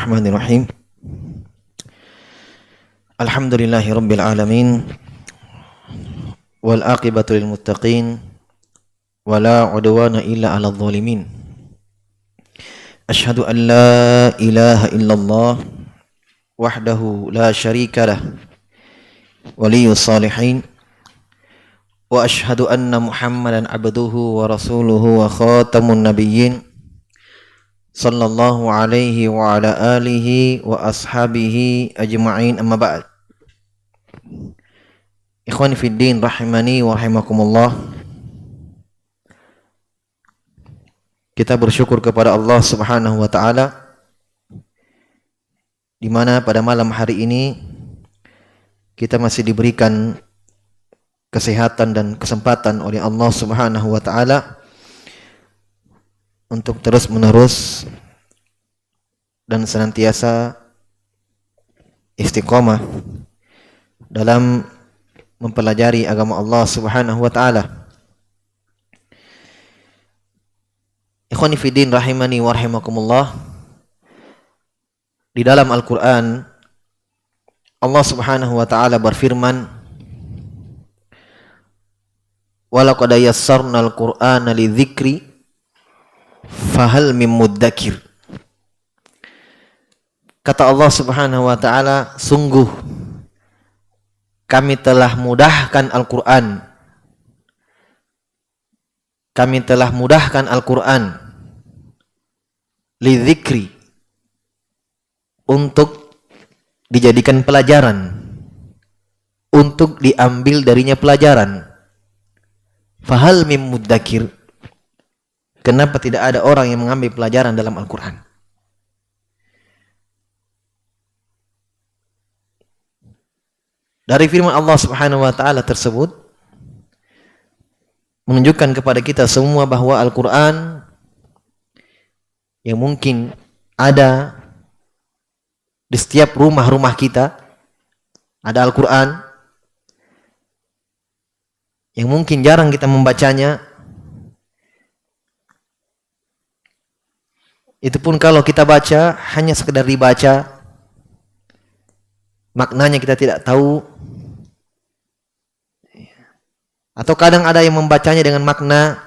Bismillahirrahmanirrahim. Alhamdulillahi rabbil alamin. Wal aqibatu lil muttaqin. Wala udwana illa 'alal zalimin. Asyhadu an la ilaha illallah wahdahu la syarika lah. Waliyyus salihin. Wa asyhadu anna Muhammadan abduhu wa rasuluhu wa khatamun nabiyyin. Sallallahu alaihi wa ala alihi wa ashabihi ajma'in, amma ba'd. Ikhwani fid din rahimani wa rahimakumullah. Kita bersyukur kepada Allah Subhanahu wa taala di mana pada malam hari ini kita masih diberikan kesehatan dan kesempatan oleh Allah Subhanahu wa taala untuk terus-menerus dan senantiasa istiqomah dalam mempelajari agama Allah Subhanahu wa taala. Ikhwani fiddin rahimani wa rahimakumullah. Di dalam Al-Qur'an Allah Subhanahu wa taala berfirman, "Wa laqad yassarnal Qur'ana lidzikri fahal mim muddakir." Kata Allah Subhanahu wa taala, sungguh kami telah mudahkan Al-Qur'an. Kami telah mudahkan Al-Qur'an lidzikri, untuk dijadikan pelajaran, untuk diambil darinya pelajaran. Fahal mim muddakir, kenapa tidak ada orang yang mengambil pelajaran dalam Al-Quran? Dari firman Allah Subhanahu wa taala tersebut menunjukkan kepada kita semua bahwa Al-Quran yang mungkin ada di setiap rumah-rumah kita, ada Al-Quran yang mungkin jarang kita membacanya. Itu pun kalau kita baca hanya sekedar dibaca, maknanya kita tidak tahu. Atau kadang ada yang membacanya dengan makna,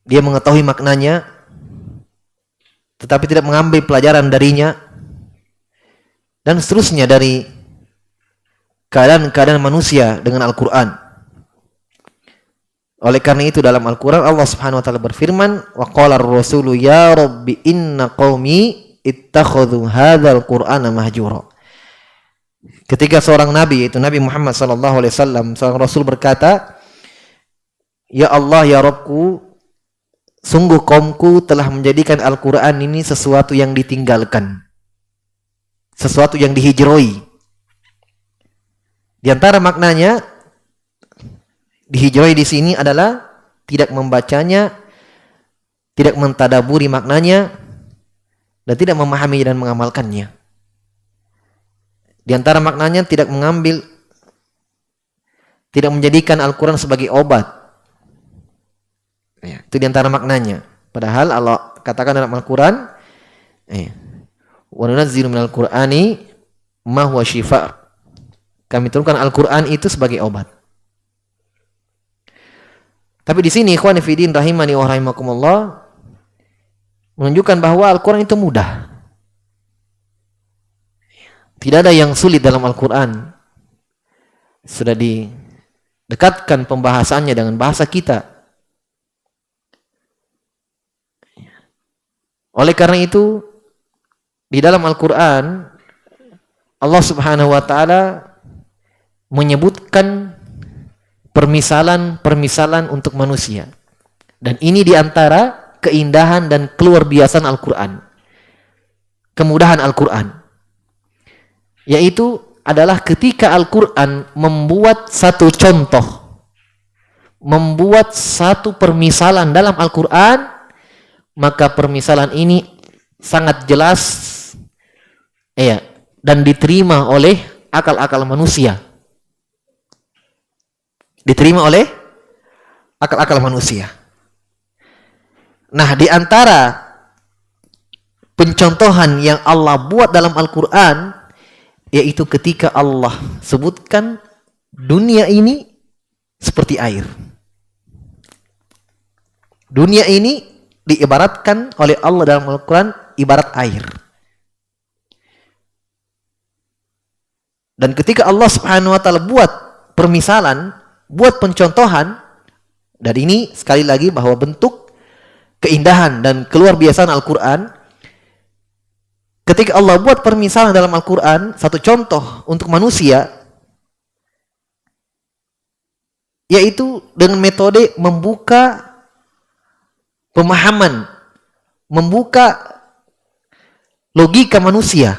dia mengetahui maknanya tetapi tidak mengambil pelajaran darinya, dan seterusnya dari keadaan-keadaan manusia dengan Al-Quran. Oleh karena itu dalam Al-Quran Allah Subhanahu wa taala berfirman, wa qala ar-rasulu ya rabbi inna qaumi ittakhadhu hadzal qur'ana mahjura. Ketika seorang nabi, yaitu Nabi Muhammad sallallahu alaihi wasallam, seorang rasul berkata, ya Allah ya Rabbku, sungguh kaumku telah menjadikan Al-Quran ini sesuatu yang ditinggalkan, sesuatu yang dihijroi. Di antara maknanya dihijroi di sini adalah tidak membacanya, tidak mentadaburi maknanya, dan tidak memahami dan mengamalkannya. Di antara maknanya tidak mengambil, tidak menjadikan Al-Quran sebagai obat. Ya, itu di antara maknanya. Padahal Allah katakan dalam Al-Quran, wa nunazzilu minal Qur'ani ma huwa shifa'. Kami turunkan Al-Quran itu sebagai obat. Tapi di sini ikhwani fillah rahimani wa rahimakumullah menunjukkan bahwa Al-Quran itu mudah. Tidak ada yang sulit dalam Al-Quran. Sudah didekatkan pembahasannya dengan bahasa kita. Oleh karena itu di dalam Al-Quran Allah Subhanahu wa taala menyebutkan permisalan-permisalan untuk manusia. Dan ini diantara keindahan dan keluar biasaan Al-Quran, kemudahan Al-Quran, yaitu adalah ketika Al-Quran membuat satu contoh, membuat satu permisalan dalam Al-Quran, maka permisalan ini sangat jelas dan diterima oleh akal-akal manusia. Diterima oleh akal-akal manusia. Nah, di antara pencontohan yang Allah buat dalam Al-Quran, yaitu ketika Allah sebutkan dunia ini seperti air. Dunia ini diibaratkan oleh Allah dalam Al-Quran ibarat air. Dan ketika Allah Subhanahu wa taala buat permisalan, buat pencontohan, dan ini sekali lagi bahwa bentuk keindahan dan keluar biasaan Al-Quran, ketika Allah buat permisalan dalam Al-Quran, satu contoh untuk manusia, yaitu dengan metode membuka pemahaman, membuka logika manusia,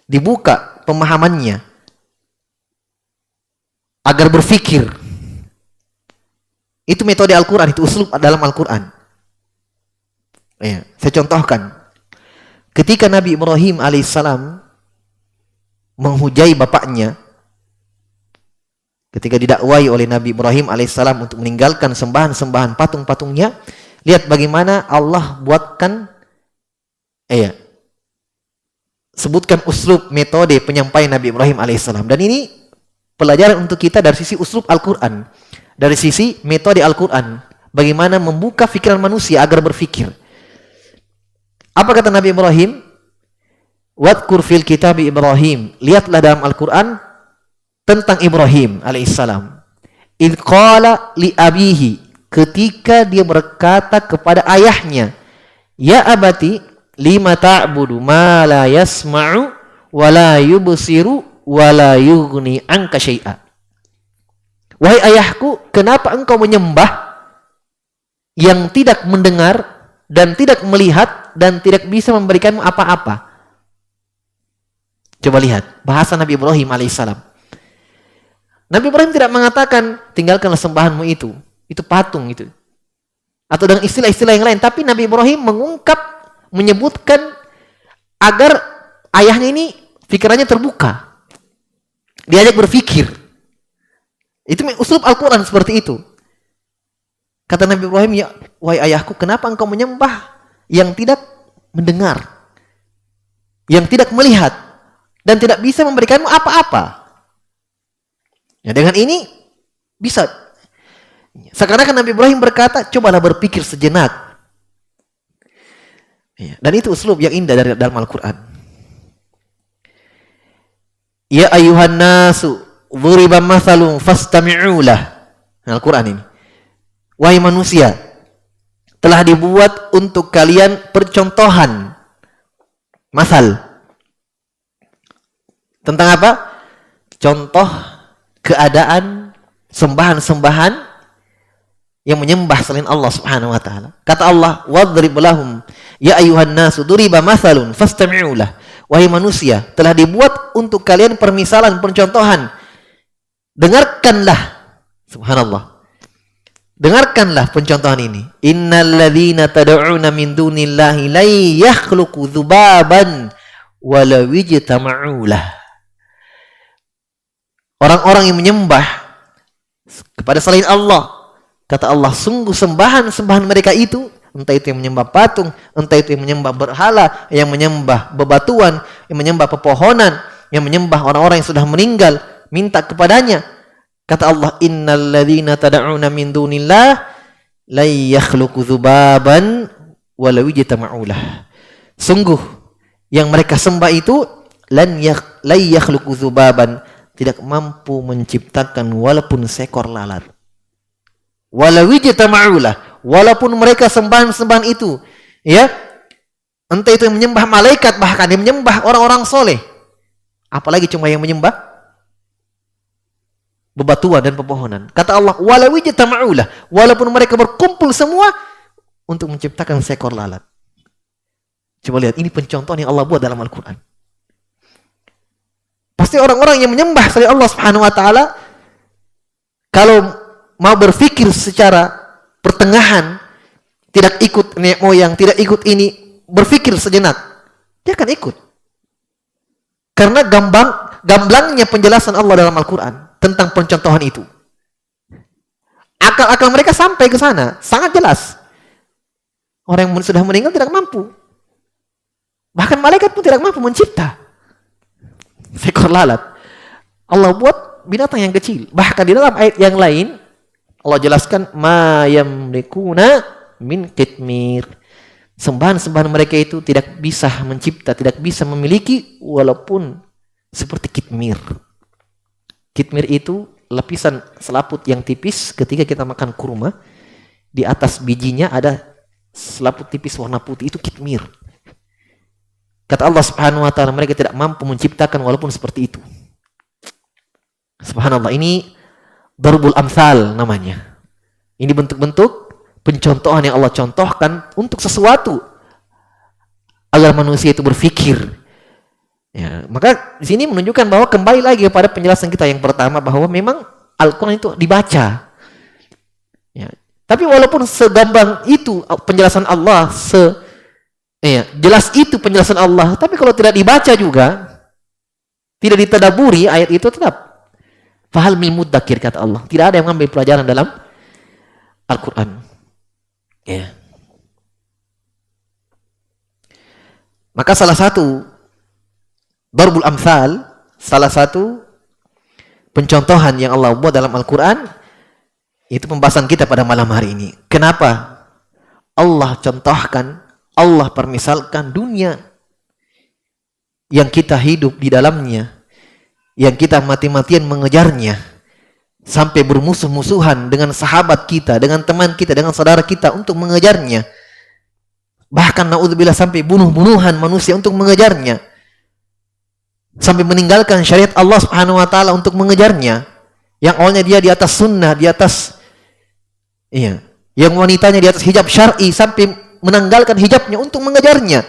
dibuka pemahamannya agar berpikir. Itu metode Al-Quran, itu uslub dalam Al-Quran. Ya, saya contohkan. Ketika Nabi Ibrahim alaihissalam menghujai bapaknya, ketika didakwai oleh Nabi Ibrahim alaihissalam untuk meninggalkan sembahan-sembahan patung-patungnya, lihat bagaimana Allah buatkan, sebutkan uslub metode penyampaian Nabi Ibrahim alaihissalam. Dan ini pelajaran untuk kita dari sisi uslub Al-Quran, dari sisi metode Al-Quran, bagaimana membuka pikiran manusia agar berpikir. Apa kata Nabi Ibrahim? Wadkur fil kitab Ibrahim. Lihatlah dalam Al-Quran tentang Ibrahim alaihissalam. Idh qala li abihi, ketika dia berkata kepada ayahnya, ya abati lima ta'budu ma la yasma'u wa la yubsiru wa la yughni anka syai'a. Wahai ayahku, kenapa engkau menyembah yang tidak mendengar dan tidak melihat dan tidak bisa memberikanmu apa-apa? Coba lihat bahasa Nabi Ibrahim alaihissalam. Nabi Ibrahim tidak mengatakan tinggalkanlah sembahanmu itu patung itu, atau dengan istilah-istilah yang lain. Tapi Nabi Ibrahim menyebutkan agar ayahnya ini pikirannya terbuka, diajak berpikir. Itu uslub Al-Quran seperti itu. Kata Nabi Ibrahim, ya wahai ayahku, kenapa engkau menyembah yang tidak mendengar, yang tidak melihat, dan tidak bisa memberikanmu apa-apa? Ya, dengan ini bisa. Sekarang Nabi Ibrahim berkata, cobalah berpikir sejenak. Ya, dan itu uslub yang indah dari dalam Al-Quran. Ya ayuhan nasu dhuriba mathalun fastami'u lah. Al-Quran ini. Wahai manusia, telah dibuat untuk kalian percontohan. Masal. Tentang apa? Contoh keadaan sembahan-sembahan yang menyembah selain Allah Subhanahu wa taala. Kata Allah, wadrib lahum ya ayuhan nasu duriba mathalun fastami'u lah. Wahai manusia, telah dibuat untuk kalian permisalan, pencontohan. Dengarkanlah. Subhanallah. Dengarkanlah pencontohan ini. Innal ladzina tad'una min dunillahi la yakhluqu dzubaban walaw ijtama'u lah. Orang-orang yang menyembah kepada selain Allah, kata Allah, sungguh sembahan-sembahan mereka itu, entah itu yang menyembah patung, entah itu yang menyembah berhala, yang menyembah bebatuan, yang menyembah pepohonan, yang menyembah orang-orang yang sudah meninggal, minta kepadanya. Kata Allah, innal ladzina tad'una min dunillah la yakhluqu dzubaban walau ijtama'u lah. Sungguh yang mereka sembah itu la yakhluqu dzubaban, tidak mampu menciptakan walaupun seekor lalat. Walau ijtama'u lah, walaupun mereka sembahan-sembahan itu, ya, entah itu yang menyembah malaikat, bahkan yang menyembah orang-orang soleh, apalagi cuma yang menyembah bebatuan dan pepohonan. Kata Allah, walau ijtama'u lah, walaupun mereka berkumpul semua untuk menciptakan seekor lalat. Coba lihat, ini pencontohan yang Allah buat dalam Al-Quran. Pasti orang-orang yang menyembah selain Allah Subhanahu wa taala, kalau mau berpikir secara pertengahan, tidak ikut nenek moyang, tidak ikut ini, berpikir sejenak, dia akan ikut. Karena gamblangnya penjelasan Allah dalam Al-Quran tentang pencontohan itu. Akal-akal mereka sampai ke sana, sangat jelas. Orang yang sudah meninggal tidak mampu Bahkan malaikat pun tidak mampu mencipta seekor lalat. Allah buat binatang yang kecil. Bahkan di dalam ayat yang lain Allah jelaskan ma yamlikuna min qitmir. Sembahan-sembahan mereka itu tidak bisa mencipta, tidak bisa memiliki walaupun seperti kitmir. Kitmir itu lapisan selaput yang tipis ketika kita makan kurma. Di atas bijinya ada selaput tipis warna putih, itu kitmir. Kata Allah Subhanahu wa taala, mereka tidak mampu menciptakan walaupun seperti itu. Subhanallah, ini darbul amsal namanya. Ini bentuk-bentuk pencontohan yang Allah contohkan untuk sesuatu agar manusia itu berpikir. Ya, maka di sini menunjukkan bahwa kembali lagi kepada penjelasan kita yang pertama bahwa memang Al-Quran itu dibaca. Ya. Tapi walaupun segambang itu penjelasan Allah, jelas itu penjelasan Allah, tapi kalau tidak dibaca juga, tidak ditadaburi ayat itu tetap fahal mil muddakir, kata Allah. Tidak ada yang mengambil pelajaran dalam Al-Quran. Ya. Maka salah satu darbul amsal, salah satu pencontohan yang Allah buat dalam Al-Quran, itu pembahasan kita pada malam hari ini. Kenapa Allah contohkan, Allah permisalkan dunia yang kita hidup di dalamnya, yang kita mati-matian mengejarnya, sampai bermusuh-musuhan dengan sahabat kita, dengan teman kita, dengan saudara kita untuk mengejarnya. Bahkan naudzubillah sampai bunuh-bunuhan manusia untuk mengejarnya. Sampai meninggalkan syariat Allah Subhanahu wa taala untuk mengejarnya. Yang awalnya dia di atas sunnah, di atas yang wanitanya di atas hijab syar'i, sampai menanggalkan hijabnya untuk mengejarnya.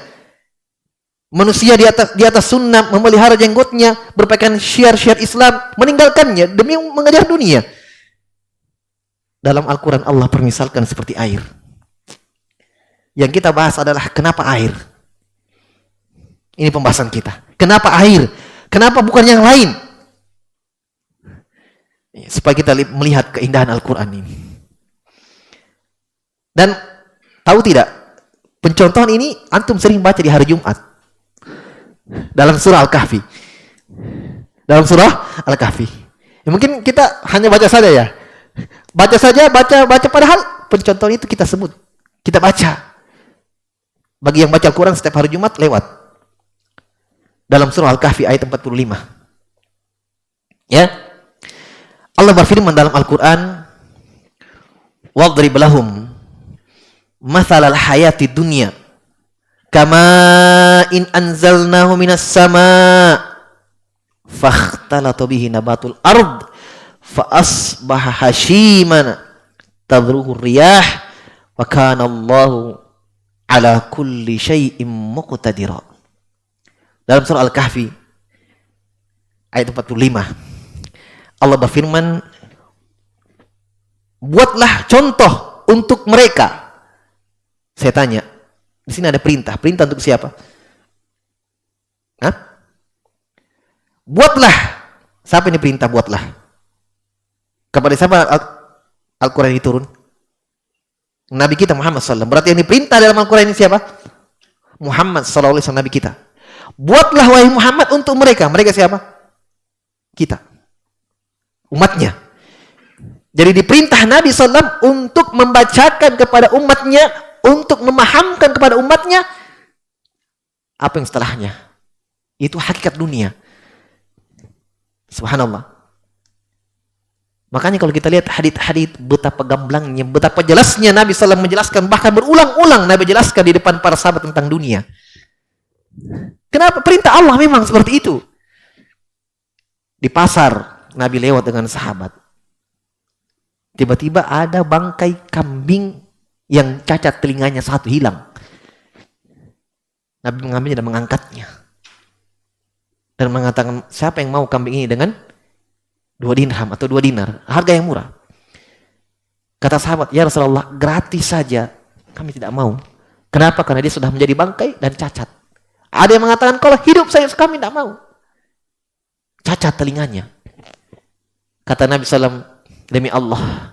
Manusia di atas sunnah, memelihara jenggotnya, berpakaian syiar-syiar Islam, meninggalkannya demi mengejar dunia. Dalam Al-Quran Allah permisalkan seperti air. Yang kita bahas adalah kenapa air. Ini pembahasan kita. Kenapa air? Kenapa bukan yang lain? Supaya kita melihat keindahan Al-Quran ini. Dan tahu tidak, pencontohan ini antum sering baca di hari Jumat. Dalam surah Al-Kahfi. Dalam surah Al-Kahfi. Ya, mungkin kita hanya baca saja ya. Baca saja, baca padahal pencontohan itu kita sebut. Kita baca. Bagi yang baca Al-Quran setiap hari Jumat lewat. Dalam surah Al-Kahfi ayat 45. Ya. Allah berfirman dalam Al-Quran, "Wadrib lahum mathalal hayati dunya kama in anzalnahu minas sama fakhtalata bihi nabatul ard fa asbaha hashiman tadruhu riyah wa kana Allahu ala kulli syai'im muqtadira." Dalam surah Al-Kahfi ayat 45 Allah berfirman, buatlah contoh untuk mereka. Saya tanya, di sini ada perintah. Perintah untuk siapa? Hah? Buatlah. Siapa ini perintah buatlah? Kepada siapa Al-Quran ini turun? Nabi kita Muhammad SAW. Berarti yang diperintah dalam Al-Quran ini siapa? Muhammad SAW, Nabi kita. Buatlah wahai Muhammad untuk mereka. Mereka siapa? Kita. Umatnya. Jadi diperintah Nabi SAW untuk membacakan kepada umatnya, untuk memahamkan kepada umatnya apa yang setelahnya. Itu hakikat dunia. Subhanallah. Makanya kalau kita lihat hadits-hadits, betapa gamblangnya, betapa jelasnya Nabi SAW menjelaskan, bahkan berulang-ulang Nabi jelaskan di depan para sahabat tentang dunia. Kenapa? Perintah Allah memang seperti itu. Di pasar Nabi lewat dengan sahabat. Tiba-tiba ada bangkai kambing yang cacat telinganya satu hilang. Nabi mengambilnya dan mengangkatnya. Dan mengatakan, siapa yang mau kambing ini dengan 2 dirham atau 2 dinar? Harga yang murah. Kata sahabat, ya Rasulullah, gratis saja. Kami tidak mau. Kenapa? Karena dia sudah menjadi bangkai dan cacat. Ada yang mengatakan, kalau hidup saya kami tidak mau. Cacat telinganya. Kata Nabi SAW, demi Allah,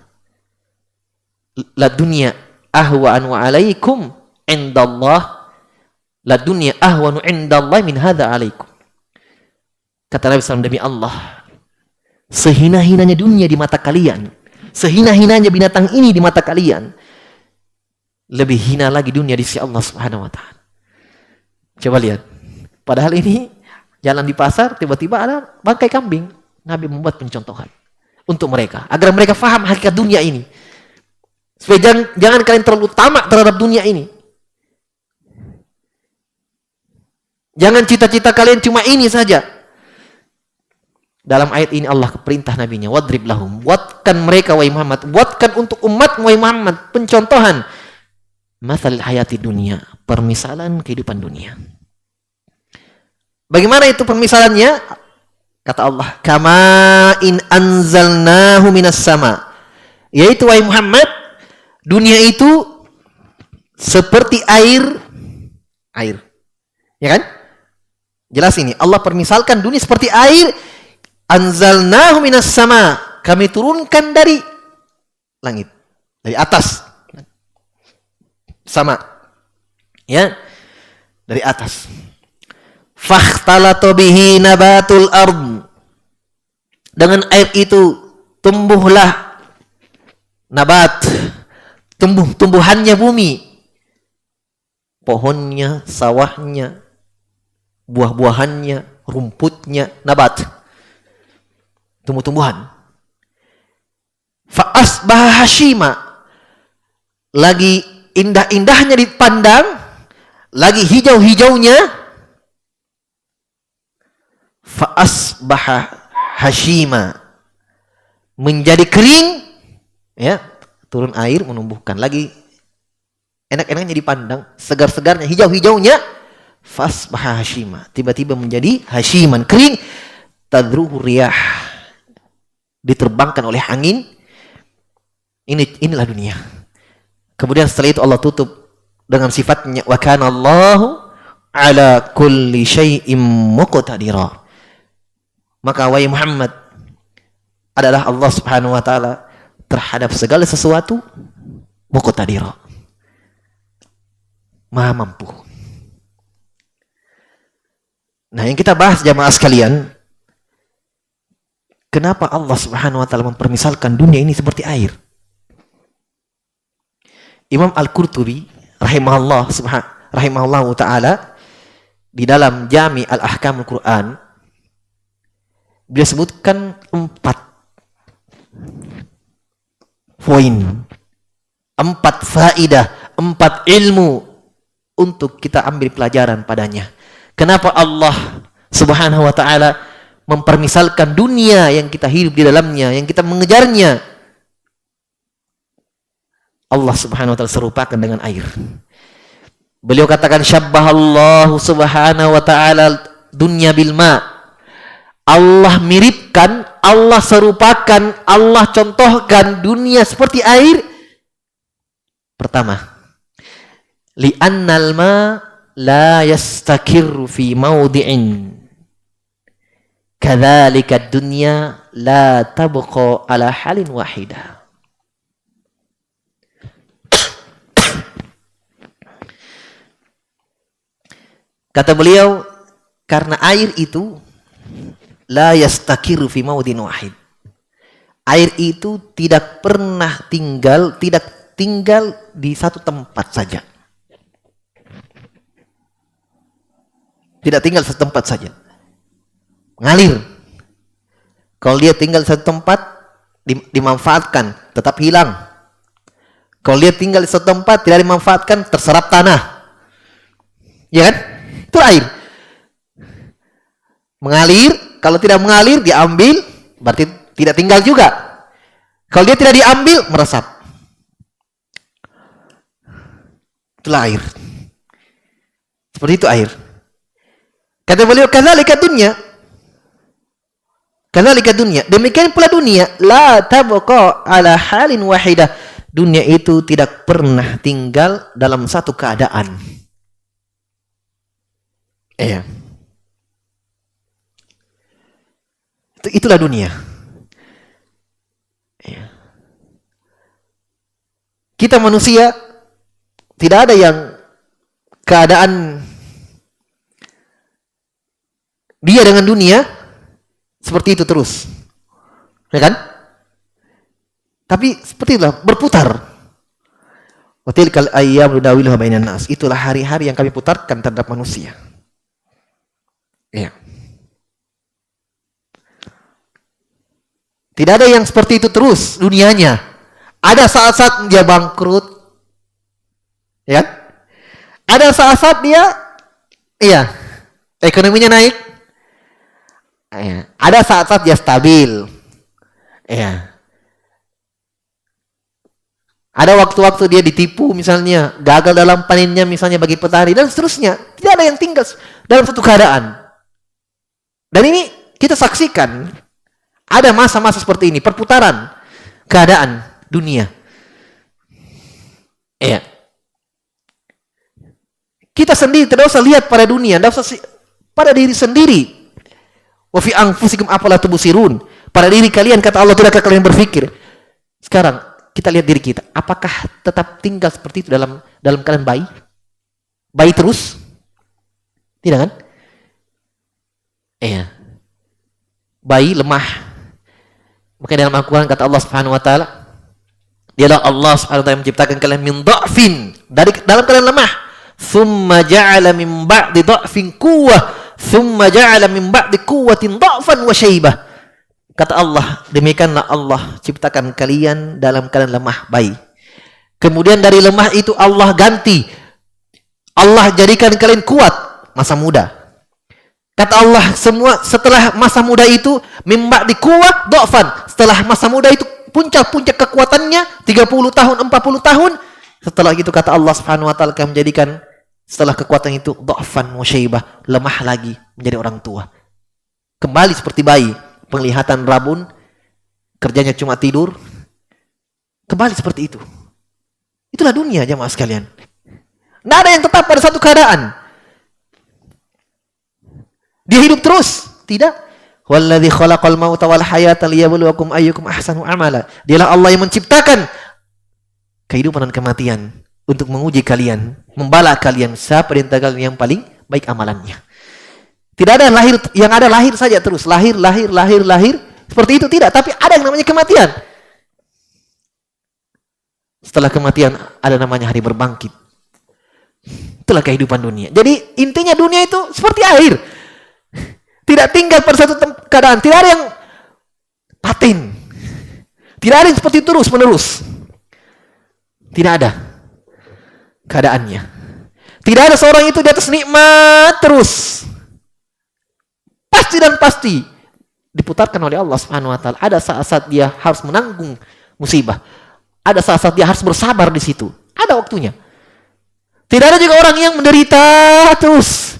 la dunya ahwa'an wa alaikum indallah La dunya ahwanu indallahi min hadza alaikum. Kata Nabi SAW, demi Allah, sehina-hinanya dunia di mata kalian, sehina-hinanya binatang ini di mata kalian, lebih hina lagi dunia di sisi Allah Subhanahu wa taala. Coba lihat. Padahal ini jalan di pasar, tiba-tiba ada bangkai kambing. Nabi membuat pencontohan untuk mereka, agar mereka faham hakikat dunia ini. Supaya jangan kalian terlalu tamak terhadap dunia ini. Jangan cita-cita kalian cuma ini saja. Dalam ayat ini Allah perintah nabinya, wadrib lahum, buatkan mereka wahai Muhammad, buatkan untuk umat wahai Muhammad pencontohan matsal hayati dunia, permisalan kehidupan dunia. Bagaimana itu permisalannya? Kata Allah, kama in anzalnahu minas sama. Yaitu wahai Muhammad, dunia itu seperti air. Ya kan? Jelas ini. Allah permisalkan dunia seperti air. Anzalnahu minas sama. Kami turunkan dari langit. Dari atas. Sama. Ya. Dari atas. Fakhtalata bihi nabatul ard. Dengan air itu tumbuhlah nabat. Tumbuhannya bumi. Pohonnya, sawahnya, buah-buahannya, rumputnya, nabat. Tumbuh-tumbuhan. Fa asbaha hashima. Lagi indah-indahnya dipandang, lagi hijau-hijaunya. Fa asbaha hashima. Menjadi kering, ya, turun air menumbuhkan, lagi enak-enaknya dipandang, segar-segarnya, hijau-hijaunya. Fa asbaha hashima. Tiba-tiba menjadi hashiman, kering. Tadruhu riyah, diterbangkan oleh angin. Inilah dunia. Kemudian setelah itu Allah tutup dengan sifatnya, wa kana Allahu ala kulli syai'im muqtadira. Maka wahai Muhammad, adalah Allah Subhanahu wa taala terhadap segala sesuatu muqtadira, maha mampu. Nah, yang kita bahas jamaah sekalian, kenapa Allah Subhanahu wa taala mempermisalkan dunia ini seperti air? Imam Al-Qurtubi rahimahullah taala di dalam Jami' Al-Ahkamul Quran, dia sebutkan 4 poin, 4 faidah, 4 ilmu untuk kita ambil pelajaran padanya. Kenapa Allah Subhanahu wa taala mempermisalkan dunia yang kita hidup di dalamnya, yang kita mengejarnya? Allah Subhanahu wa taala serupakan dengan air. Beliau katakan, syabbahallahu subhanahu wa ta'ala dunya bil ma. Allah miripkan, Allah serupakan, Allah contohkan dunia seperti air. Pertama, li'annal ma la yastakirru fi mawdi'in. Kadzalika dunya la tabqa ala halin wahidah. Kata beliau, karena air itu la yastakiru fi maudin wahid. Air itu tidak pernah tinggal di satu tempat saja. Tidak tinggal satu tempat saja. Ngalir. Kalau dia tinggal di satu tempat, dimanfaatkan, tetap hilang. Kalau dia tinggal di satu tempat, tidak dimanfaatkan, terserap tanah. Ya kan? Itu air. Mengalir, kalau tidak mengalir, diambil, berarti tidak tinggal juga. Kalau dia tidak diambil, meresap. Itulah air. Seperti itu air. Kata beliau, kadzalika dunya. Kadzalika dunya. Demikian pula dunia, la tabqa ala halin wahidah. Dunia itu tidak pernah tinggal dalam satu keadaan. Iya. Itulah dunia. Iya. Kita manusia tidak ada yang keadaan Dia dengan dunia seperti itu terus. Ya kan? Tapi seperti itulah, berputar. Wa tilkal ayyam nudawiluha bainan nas. Itulah hari-hari yang kami putarkan terhadap manusia. Iya. Tidak ada yang seperti itu terus dunianya. Ada saat-saat dia bangkrut. Ya. Ada saat-saat dia ekonominya naik. Ya. Ada saat-saat dia stabil. Ya. Ada waktu-waktu dia ditipu misalnya, gagal dalam panennya misalnya bagi petani dan seterusnya. Tidak ada yang tinggal dalam satu keadaan. Dan ini kita saksikan ada masa-masa seperti ini, perputaran keadaan dunia. Iya. Kita sendiri tidak usah lihat pada dunia, tidak usah pada diri sendiri. Wa fi anfusikum afala tubsirun. Pada diri kalian kata Allah, tidakkah kalian berpikir? Sekarang kita lihat diri kita, apakah tetap tinggal seperti itu dalam keadaan bayi? Bayi terus? Tidak kan? Iya. Bayi lemah. Maka dalam Al-Quran kata Allah Subhanahu wa taala, dialah Allah Subhanahu wa taala menciptakan kalian min dha'fin, dari dalam keadaan lemah. Tsumma ja'ala min ba'di dha'fin quwwah, tsumma ja'ala min ba'di quwwatin dha'fan wa syaibah. Kata Allah, demikianlah Allah ciptakan kalian dalam keadaan lemah bayi. Kemudian dari lemah itu Allah ganti. Allah jadikan kalian kuat masa muda. Kata Allah, semua setelah masa muda itu mimba di kuat dha'fan. Setelah masa muda itu puncak-puncak kekuatannya 30 tahun, 40 tahun. Setelah itu kata Allah Subhanahu wa taala akan menjadikan setelah kekuatan itu dha'fan wa syaibah, lemah lagi menjadi orang tua. Kembali seperti bayi. Penglihatan rabun, kerjanya cuma tidur, kembali seperti itu. Itulah dunia jamaah sekalian. Tidak ada yang tetap pada satu keadaan. Dia hidup terus, tidak. Walladzi khalaqal mauta wal hayata liyabluwakum ayyukum ahsanu amala. Dialah Allah yang menciptakan kehidupan dan kematian untuk menguji kalian, membala kalian siapa di antara kalian yang paling baik amalannya. Tidak ada yang ada lahir saja terus, lahir seperti itu tidak, tapi ada yang namanya kematian. Setelah kematian ada namanya hari berbangkit. Itulah kehidupan dunia. Jadi intinya dunia itu seperti air. Tidak tinggal pada satu keadaan, tidak ada yang paten. Tidak ada yang seperti terus menerus. Tidak ada keadaannya. Tidak ada seorang itu di atas nikmat terus. Pasti dan pasti diputarkan oleh Allah Subhanahu wa taala. Ada saat-saat dia harus menanggung musibah. Ada saat-saat dia harus bersabar di situ. Ada waktunya. Tidak ada juga orang yang menderita terus.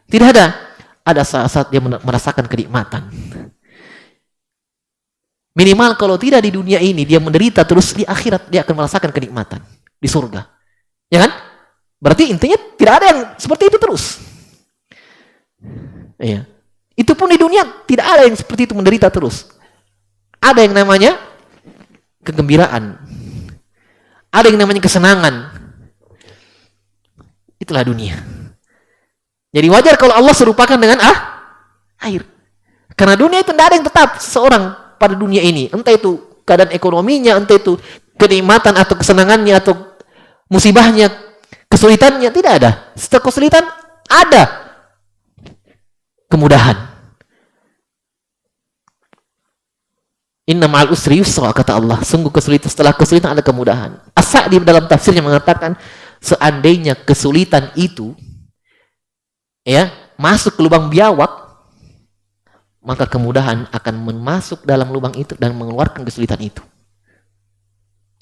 Tidak ada. Ada saat-saat dia merasakan kenikmatan. Minimal kalau tidak di dunia ini dia menderita terus, di akhirat dia akan merasakan kenikmatan di surga. Ya kan? Berarti intinya tidak ada yang seperti itu terus. Iya. Itu pun di dunia tidak ada yang seperti itu menderita terus. Ada yang namanya kegembiraan. Ada yang namanya kesenangan. Itulah dunia. Jadi wajar kalau Allah serupakan dengan air. Karena dunia itu tidak ada yang tetap seorang pada dunia ini. Entah itu keadaan ekonominya, entah itu kenikmatan atau kesenangannya atau musibahnya, kesulitannya, tidak ada. Setelah kesulitan ada kemudahan. Inna ma'al usri yusra, kata Allah. Sungguh kesulitan, setelah kesulitan ada kemudahan. As-Sa'di dalam tafsirnya mengatakan, seandainya kesulitan itu masuk ke lubang biawak, maka kemudahan akan masuk dalam lubang itu dan mengeluarkan kesulitan itu.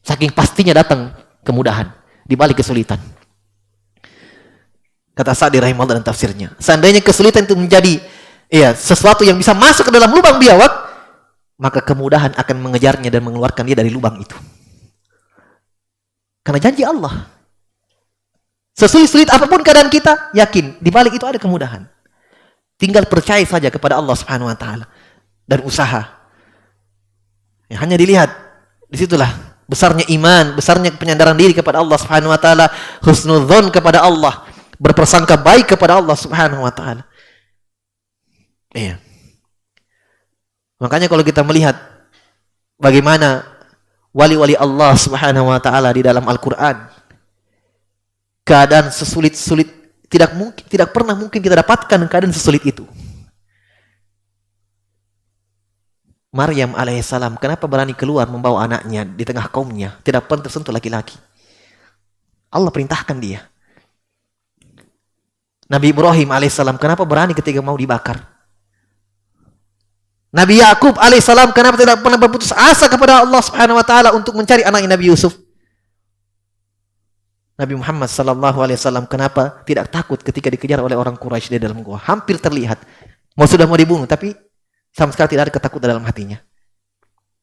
Saking pastinya datang kemudahan di balik kesulitan. Kata Sa'di rahimahullah dalam tafsirnya, seandainya kesulitan itu menjadi sesuatu yang bisa masuk ke dalam lubang biawak, maka kemudahan akan mengejarnya dan mengeluarkan dia dari lubang itu. Karena janji Allah. Sesulit-sulit apapun keadaan kita, yakin di balik itu ada kemudahan. Tinggal percaya saja kepada Allah Subhanahu wa taala dan usaha. Hanya dilihat, disitulah besarnya iman, besarnya penyandaran diri kepada Allah Subhanahu wa taala, husnudzon kepada Allah, berprasangka baik kepada Allah Subhanahu wa taala. Iya. Makanya kalau kita melihat bagaimana wali-wali Allah Subhanahu wa taala di dalam Al-Qur'an, keadaan sesulit-sulit tidak pernah mungkin kita dapatkan keadaan sesulit itu. Maryam alaihissalam kenapa berani keluar membawa anaknya di tengah kaumnya, tidak pernah tersentuh laki-laki. Allah perintahkan dia. Nabi Ibrahim alaihissalam kenapa berani ketika mau dibakar? Nabi Yakub alaihissalam kenapa tidak pernah berputus asa kepada Allah Subhanahu wa taala untuk mencari anaknya Nabi Yusuf? Nabi Muhammad sallallahu alaihi wasallam kenapa tidak takut ketika dikejar oleh orang Quraisy di dalam gua? Hampir terlihat sudah mau dibunuh, tapi sama sekali tidak ada ketakutan dalam hatinya.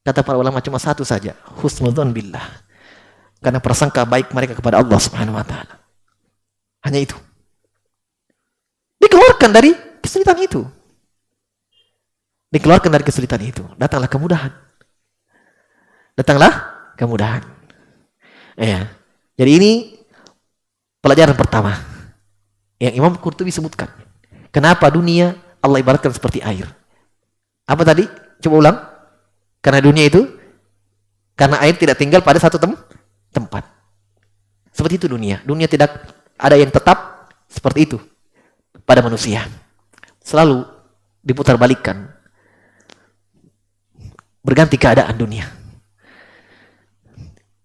Kata para ulama cuma satu saja, husnudzon billah. Karena prasangka baik mereka kepada Allah Subhanahu wa taala. Hanya itu. Dikeluarkan dari kesulitan itu. Dikeluarkan dari kesulitan itu. Datanglah kemudahan. Datanglah kemudahan. Ya. Jadi ini pelajaran pertama yang Imam Qurtubi sebutkan. Kenapa dunia Allah ibaratkan seperti air? Apa tadi? Coba ulang. Karena dunia itu, karena air tidak tinggal pada satu tempat. Seperti itu dunia. Dunia tidak ada yang tetap seperti itu pada manusia. Selalu diputar balikkan. Berganti keadaan dunia.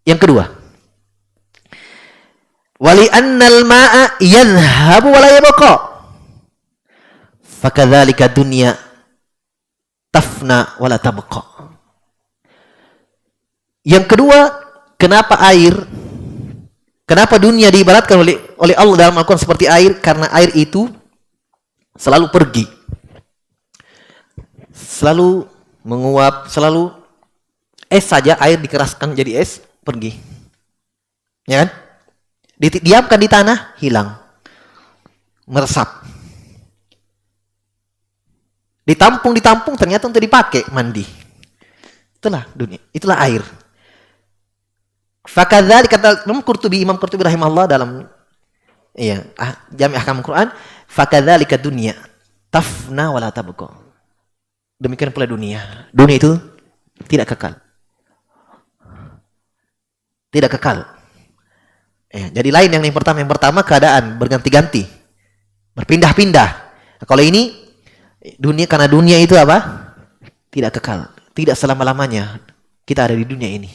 Yang kedua, wali annal ma'a yadhhabu wa la yabqa. Fakadzalika dunya tafna wa la tabqa. Yang kedua, kenapa dunia diibaratkan oleh Allah dalam Al-Qur'an seperti air? Karena air itu selalu pergi. Selalu menguap, selalu es saja air dikeraskan jadi es, pergi. Ya kan? Didiamkan di tanah, hilang. Meresap. Ditampung ternyata untuk dipakai mandi. Itulah dunia, itulah air. Fakadzalik kata Imam Qurtubi rahimahullah dalam Jami' Ahkam Al-Qur'an, fakadzalika dunya tafna wa la tabqa. Demikian pula dunia. Dunia itu tidak kekal. Tidak kekal. Jadi lain yang pertama. Yang pertama keadaan berganti-ganti. Berpindah-pindah. Nah, kalau ini dunia, karena dunia itu apa? Tidak kekal. Tidak selama-lamanya kita ada di dunia ini.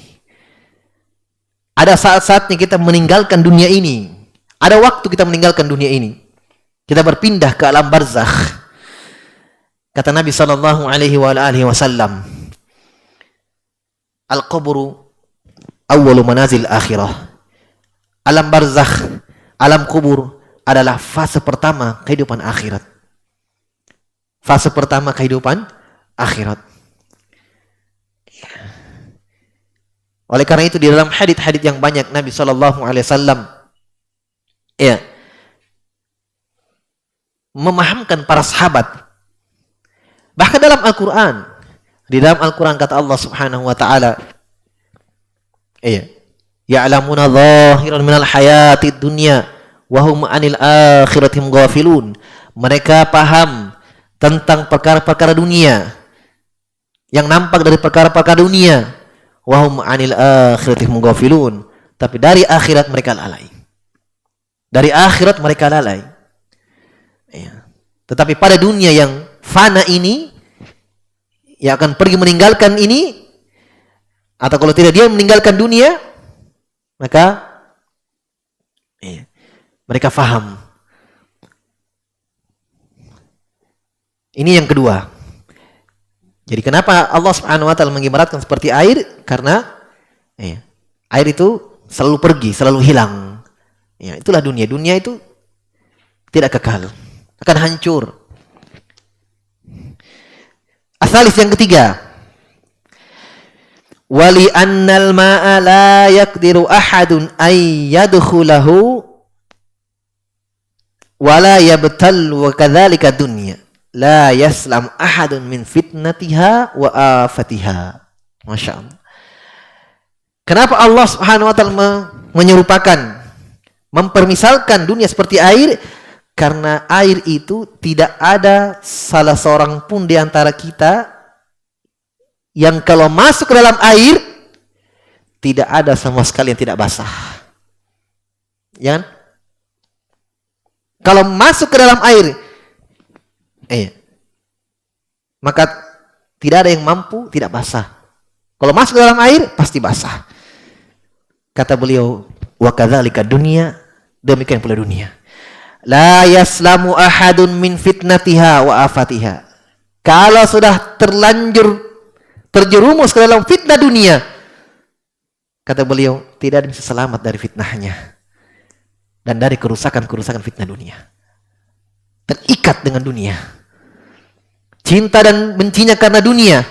Ada saat-saatnya kita meninggalkan dunia ini. Ada waktu kita meninggalkan dunia ini. Kita berpindah ke alam barzakh. Kata Nabi sallallahu alaihi wasallam, al-qabru awwalu manazil akhirah. Alam barzakh, alam kubur adalah fase pertama kehidupan akhirat. Fase pertama kehidupan akhirat. Oleh karena itu di dalam hadits-hadits yang banyak Nabi sallallahu alaihi wasallam memahamkan para sahabat. Bahkan dalam Al-Qur'an, di dalam Al-Qur'an kata Allah Subhanahu wa taala, ya'lamuna zahiran minal hayatid dunya wa hum 'anil akhirati ghafilun. Mereka paham tentang perkara-perkara dunia, yang nampak dari perkara-perkara dunia, wa hum 'anil akhirati ghafilun, tapi dari akhirat mereka lalai. Dari akhirat mereka lalai. Tetapi pada dunia yang fana ini, yang akan pergi meninggalkan ini, atau kalau tidak dia meninggalkan dunia, maka mereka faham. Ini yang kedua. Jadi kenapa Allah Subhanahu wa taala mengibaratkan seperti air? Karena air itu selalu pergi, selalu hilang. Itulah dunia. Dunia itu tidak kekal, akan hancur. Asalis yang ketiga, wali annal ma'a la yaqdiru ahadun ay yadkhulahu wa la yabtal wa kadzalika dunya la yaslam ahadun min fitnatiha wa afatiha. Masya Allah. Kenapa Allah Subhanahu wa taala menyerupakan, mempermisalkan dunia seperti air? Karena air itu tidak ada salah seorang pun di antara kita yang kalau masuk ke dalam air tidak ada sama sekali yang tidak basah. Ya kan? Kalau masuk ke dalam air, maka tidak ada yang mampu tidak basah. Kalau masuk ke dalam air pasti basah. Kata beliau, wa kadzalika dunya, demikian pula dunia. La yaslamu ahadun min fitnatiha wa afatiha. Kalau sudah terjerumus ke dalam fitnah dunia, kata beliau, tidak ada yang bisa selamat dari fitnahnya dan dari kerusakan-kerusakan fitnah dunia. Terikat dengan dunia. Cinta dan bencinya karena dunia.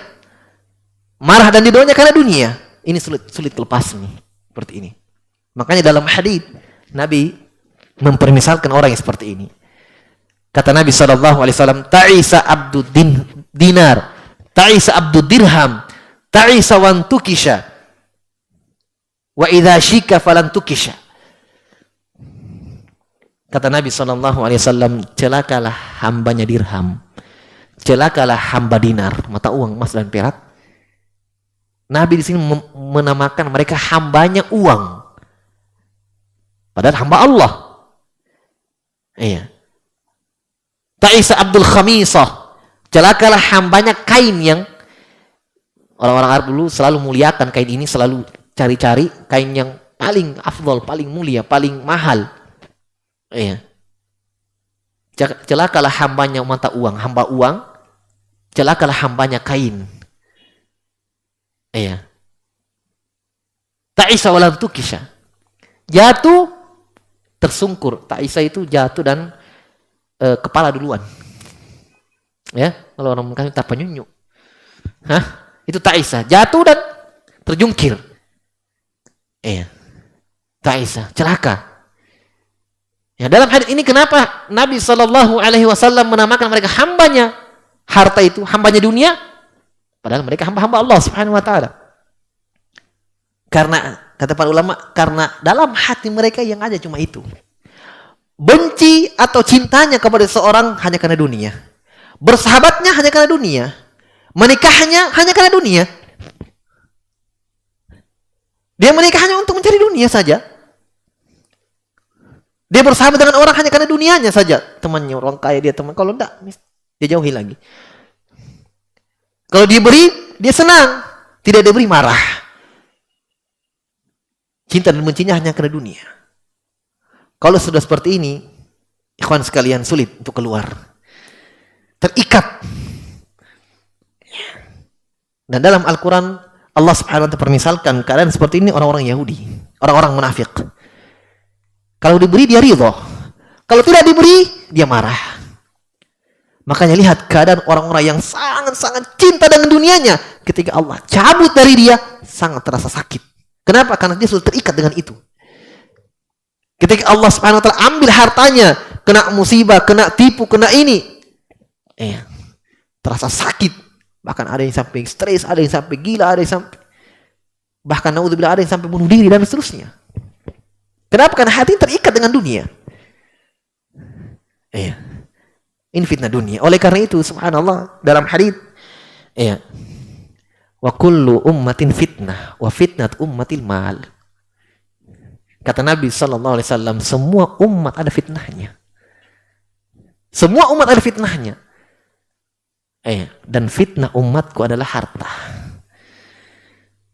Marah dan ridhonya karena dunia. Ini sulit lepas nih, seperti ini. Makanya dalam hadis Nabi mempermisalkan orang yang seperti ini. Kata Nabi SAW, ta'isa abdud dinar, ta'isa abdud dirham, ta'isa wan tukisha, wa idha shika falan tukisha. Kata Nabi SAW, celakalah hambanya dirham, celakalah hamba dinar, mata uang emas dan perak. Nabi di sini menamakan mereka hambanya uang, padahal hamba Allah. Iya. Ta'isa Abdul Khamisah, celakalah hambanya kain yang orang-orang Arab dulu selalu muliakan kain ini, selalu cari-cari kain yang paling afdol, paling mulia, paling mahal. Iya. Celakalah hambanya mata uang, hamba uang, celakalah hambanya kain. Iya. Ta'isa walam tukisha, jatuh tersungkur. Ta'isa itu jatuh dan kepala duluan. Ya, kalau orang kami tak penyunyu. Itu ta'isa, jatuh dan terjungkir. Ta'isa, celaka. Ya, dalam hadis ini kenapa Nabi SAW menamakan mereka hambanya harta itu, hambanya dunia, padahal mereka hamba-hamba Allah Subhanahu wa taala. Karena kata para ulama, karena dalam hati mereka yang ada cuma itu. Benci atau cintanya kepada seorang hanya karena dunia. Bersahabatnya hanya karena dunia. Menikahnya hanya karena dunia. Dia menikah hanya untuk mencari dunia saja. Dia bersahabat dengan orang hanya karena dunianya saja. Temannya orang kaya, dia teman. Kalau enggak, dia jauhi lagi. Kalau diberi, dia senang. Tidak diberi, marah. Cinta dan bencinya hanya karena dunia. Kalau sudah seperti ini, ikhwan sekalian, sulit untuk keluar. Terikat. Dan dalam Al-Quran, Allah Subhanahu wa ta'ala permisalkan keadaan seperti ini orang-orang Yahudi, orang-orang munafik. Kalau diberi, dia ridho. Kalau tidak diberi, dia marah. Makanya lihat keadaan orang-orang yang sangat-sangat cinta dengan dunianya. Ketika Allah cabut dari dia, sangat terasa sakit. Kenapa? Karena dia sudah terikat dengan itu. Ketika Allah Subhanahu wa ta'ala ambil hartanya, kena musibah, kena tipu, kena ini, terasa sakit. Bahkan ada yang sampai stres, ada yang sampai gila, ada yang sampai, bahkan naudzubillah, ada yang sampai bunuh diri dan seterusnya. Kenapa? Karena hati terikat dengan dunia. Ini fitnah dunia. Oleh karena itu, subhanallah, dalam hadits, wa kullu ummatin fitnah wa fitnat ummatil mal. Kata Nabi SAW, semua umat ada fitnahnya. Semua umat ada fitnahnya. Dan fitnah umatku adalah harta.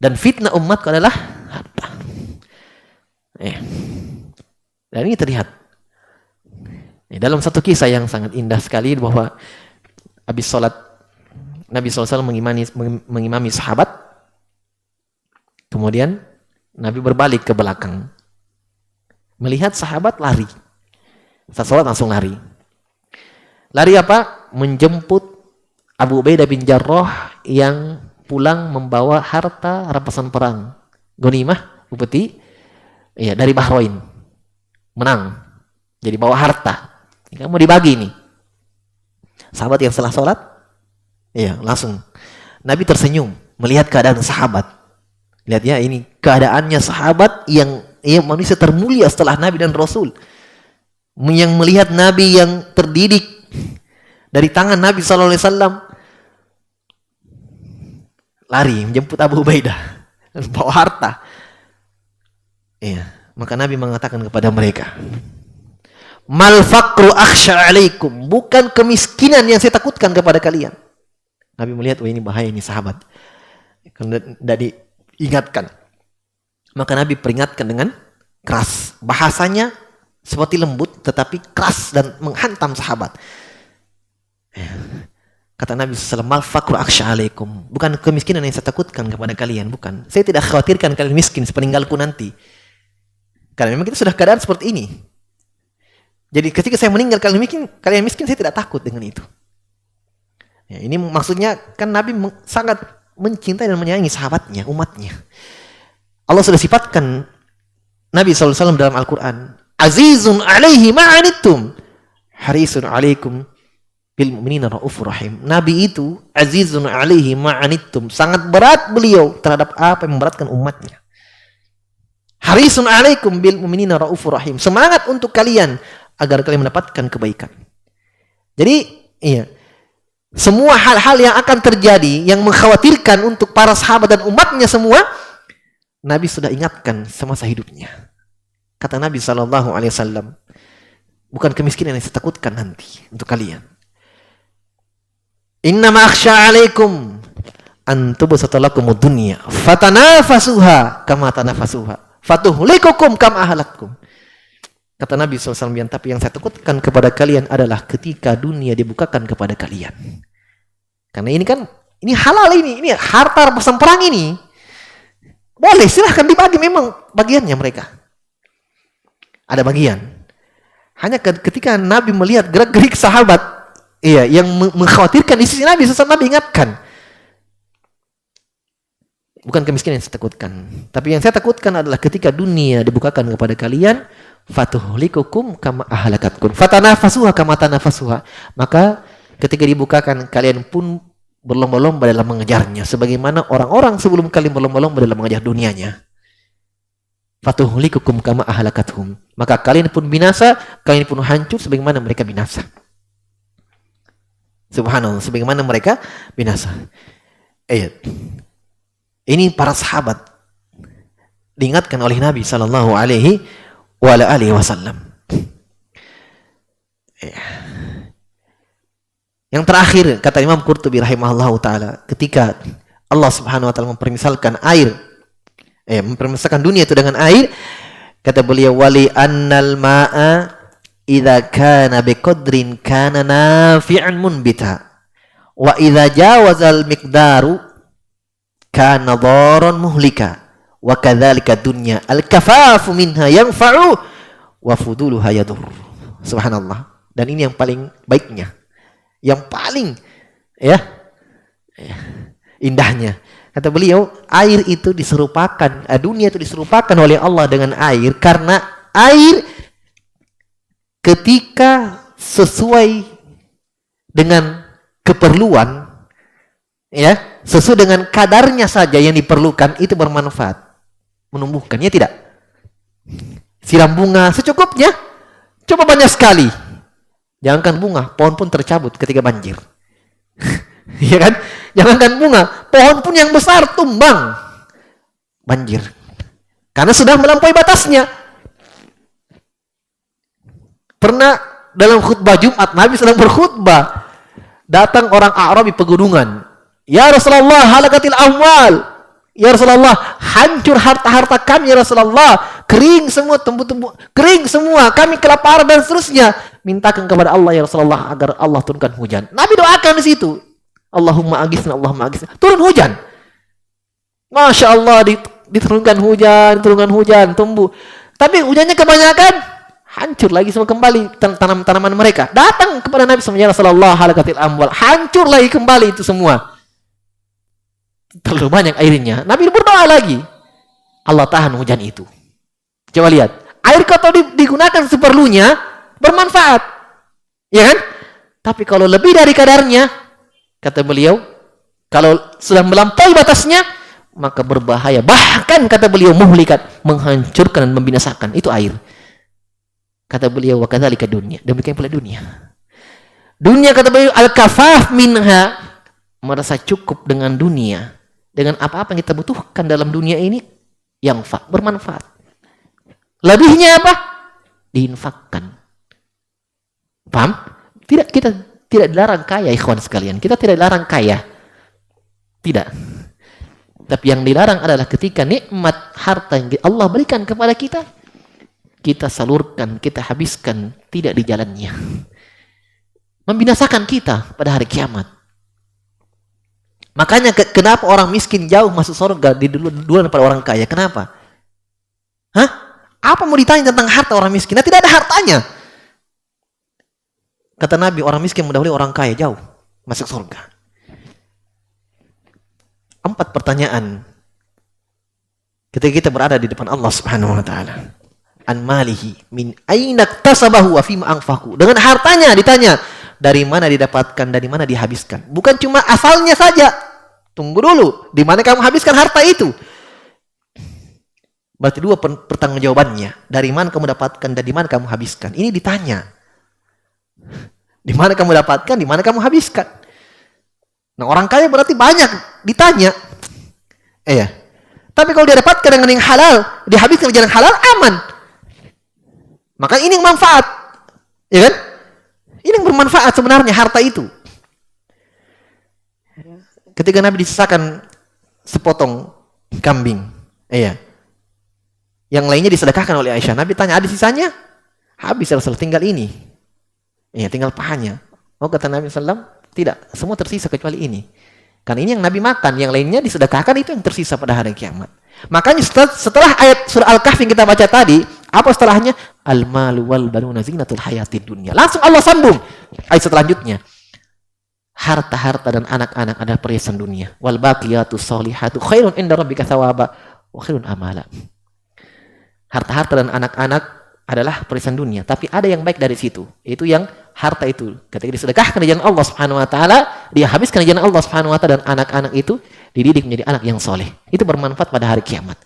Dan fitnah umatku adalah harta. Dan ini terlihat dalam satu kisah yang sangat indah sekali, bahwa habis sholat Nabi SAW mengimami sahabat. Kemudian Nabi berbalik ke belakang, melihat sahabat lari. Saat sholat langsung lari. Lari apa? Menjemput Abu Ubaidah bin Jarrah yang pulang membawa harta rampasan perang, ghanimah, upeti, dari Bahrain, menang. Jadi bawa harta. Kamu dibagi nih. Sahabat yang setelah sholat, langsung Nabi tersenyum melihat keadaan sahabat. Lihat ya, ini keadaannya sahabat yang manusia termulia setelah Nabi dan Rasul. yang melihat Nabi yang terdidik dari tangan Nabi SAW, lari menjemput Abu Ubaidah dan bawa harta. Iya, maka Nabi mengatakan kepada mereka, mal faqru akhsha alaikum, bukan kemiskinan yang saya takutkan kepada kalian. Nabi melihat, wah ini bahaya, ini sahabat. Karena tidak diingatkan. Maka Nabi peringatkan dengan keras. Bahasanya seperti lembut tetapi keras dan menghantam sahabat. Kata Nabi SAW, mal faqru akhsha alaikum, bukan kemiskinan yang saya takutkan kepada kalian, bukan. Saya tidak khawatirkan kalian miskin sepeninggalku nanti. Karena memang kita sudah keadaan seperti ini. Jadi ketika saya meninggal kalian miskin, saya tidak takut dengan itu. Ya, ini maksudnya kan Nabi sangat mencintai dan menyayangi sahabatnya, umatnya. Allah sudah sifatkan Nabi SAW dalam Al-Quran, azizun alaihi ma'anittum, harisun alaikum bil mu'minina raufur rahim. Nabi itu azizun alaihi ma'anittum, sangat berat beliau terhadap apa yang memberatkan umatnya. Harisun alaikum bil mu'minina raufur rahim, semangat untuk kalian agar kalian mendapatkan kebaikan. Jadi, iya, semua hal-hal yang akan terjadi yang mengkhawatirkan untuk para sahabat dan umatnya semua, Nabi sudah ingatkan semasa hidupnya. Kata Nabi SAW, bukan kemiskinan yang saya takutkan nanti untuk kalian. Innama akhsha alaikum an tubsata lakumud dunya fatanafasuha kama tanafasuha fatuhlikukum kama ahlakkum. Kata Nabi SAW, tapi yang saya takutkan kepada kalian adalah ketika dunia dibukakan kepada kalian. Karena ini kan, ini halal ini harta rampasan perang ini. Boleh, silahkan dibagi, memang bagiannya mereka. Ada bagian. Hanya ketika Nabi melihat gerak-gerik sahabat, iya, yang mengkhawatirkan di sisi Nabi, sesaat Nabi ingatkan. Bukan kemiskinan yang saya takutkan. Tapi yang saya takutkan adalah ketika dunia dibukakan kepada kalian, fatuhlikukum kama ahlakatkum fatanafasuha kama tanafasuha, maka ketika dibukakan kalian pun berlomba-lomba dalam mengejarnya sebagaimana orang-orang sebelum kalian berlomba-lomba dalam mengejar dunianya. Fatuhlikukum kama ahlakathum, maka kalian pun binasa, kalian pun hancur sebagaimana mereka binasa. Subhanallah, sebagaimana mereka binasa. Ayat ini para sahabat diingatkan oleh Nabi sallallahu alaihi wasallam. Yang terakhir, kata Imam Qurtubi rahimahullahu taala, ketika Allah Subhanahu wa taala mempermisalkan air, mempermisalkan dunia itu dengan air, kata beliau, wali annal ma'a idza kana biqadrin kana nafi'an munbita wa idza jawazal miqdaru kana dharan muhlika. Wa kadzalika dunya al-kafafu minha yanfa'u wa fuduluha yadur. Subhanallah. Dan ini yang paling baiknya, yang paling indahnya. Kata beliau, air itu diserupakan, dunia itu diserupakan oleh Allah dengan air karena air ketika sesuai dengan keperluan, sesuai dengan kadarnya saja yang diperlukan, itu bermanfaat, menumbuhkan, ya tidak? Siram bunga secukupnya, coba banyak sekali. Jangankan bunga, pohon pun tercabut ketika banjir. Ya kan? Jangankan bunga, pohon pun yang besar tumbang. Banjir. Karena sudah melampaui batasnya. Pernah dalam khutbah Jumat, Nabi sedang berkhutbah. Datang orang Arabi pegunungan. Ya Rasulullah, halakatil amwal. Ya Rasulullah, hancur harta-harta kami ya Rasulullah. Kering semua, tumbuh-tumbuh, kering semua. Kami kelaparan dan seterusnya. Mintakan kepada Allah ya Rasulullah agar Allah turunkan hujan. Nabi doakan di situ. Allahumma agisna, Allahumma agisna. Turun hujan. Masya Allah, diturunkan hujan, tumbuh. Tapi hujannya kebanyakan, hancur lagi semua kembali tanaman mereka. Datang kepada Nabi SAW, ya Rasulullah, halakatil amwal. Hancur lagi kembali itu semua. Terlalu banyak airnya. Nabi berdoa lagi. Allah tahan hujan itu. Coba lihat. Air kalau digunakan seperlunya, bermanfaat. Ya kan? Tapi kalau lebih dari kadarnya, kata beliau, kalau sudah melampaui batasnya, maka berbahaya. Bahkan kata beliau, muhlikat, menghancurkan dan membinasakan. Itu air. Kata beliau, wa kadzalika dunia. Demikian pula dunia. Dunia, kata beliau, al-kafaf minha, merasa cukup dengan dunia. Dengan apa-apa yang kita butuhkan dalam dunia ini, yang bermanfaat. Lebihnya apa? Diinfakkan. Paham? Kita tidak dilarang kaya, ikhwan sekalian. Kita tidak dilarang kaya. Tidak. Tapi yang dilarang adalah ketika nikmat harta yang Allah berikan kepada kita, kita salurkan, kita habiskan tidak di jalannya. Membinasakan kita pada hari kiamat. Makanya kenapa orang miskin jauh masuk surga duluan daripada orang kaya? Kenapa? Hah? Apa mau ditanya tentang harta orang miskin? Nah, tidak ada hartanya. Kata Nabi, orang miskin mendahului orang kaya jauh masuk surga. 4 pertanyaan ketika kita berada di depan Allah Subhanahu wa taala. An malihi min aina iktasabahu wa fima anfaqu. Dengan hartanya ditanya, dari mana didapatkan, dari mana dihabiskan. Bukan cuma asalnya saja. Tunggu dulu, di mana kamu habiskan harta itu? Berarti 2 pertanggungjawabannya. Dari mana kamu dapatkan dan di mana kamu habiskan. Ini ditanya. Di mana kamu dapatkan, di mana kamu habiskan. Nah, orang kaya berarti banyak ditanya. Iya. Tapi kalau dia dapatkan dengan yang halal, dihabiskan dengan jalan halal, aman. Maka ini yang manfaat. Ya kan? Ini yang bermanfaat sebenarnya harta itu. Ketika Nabi disisakan sepotong kambing, iya. Yang lainnya disedekahkan oleh Aisyah. Nabi tanya, ada sisanya? Habis, Rasul, tinggal ini. Iya, tinggal pahanya. Oh, kata Nabi SAW, tidak, semua tersisa kecuali ini. Karena ini yang Nabi makan, yang lainnya disedekahkan, itu yang tersisa pada hari kiamat. Makanya setelah ayat surah Al-Kahfi yang kita baca tadi, apa setelahnya? Al-malu wal banuna zinatul hayatid dunya. Langsung Allah sambung ayat selanjutnya. Harta-harta dan anak-anak adalah perhiasan dunia. Wal baqiyatus sholihatu khairun inda rabbika thawaba wa khairun amala. Harta-harta dan anak-anak adalah perhiasan dunia, tapi ada yang baik dari situ. Itu yang harta itu ketika disedekahkan di jalan Allah Subhanahu wa taala, dia habiskan di jalan Allah Subhanahu wa taala, dan anak-anak itu dididik menjadi anak yang soleh. Itu bermanfaat pada hari kiamat.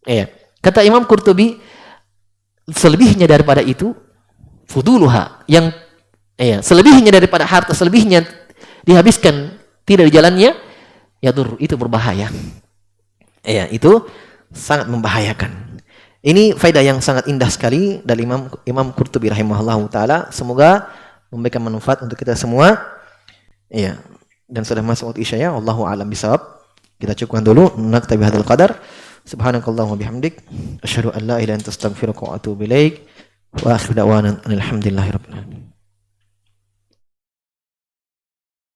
Iya. Kata Imam Qurtubi, selebihnya daripada itu fuduluha, yang selebihnya daripada harta, selebihnya dihabiskan tidak di jalannya, itu berbahaya. Iya, itu sangat membahayakan. Ini faedah yang sangat indah sekali dari Imam Qurtubi rahimahullahu taala. Semoga memberikan manfaat untuk kita semua. Iya. Dan sudah masuk waktu Isya ya. Wallahu a'lam bishawab. Kita cukupkan dulu. Naktabi hadzal qadar. Subhanakallahumma bihamdik asyhadu an la ilaha illa anta astaghfiruka wa atubu ilaik. Wa akhiru da'wana alhamdulillahirabbil alamin.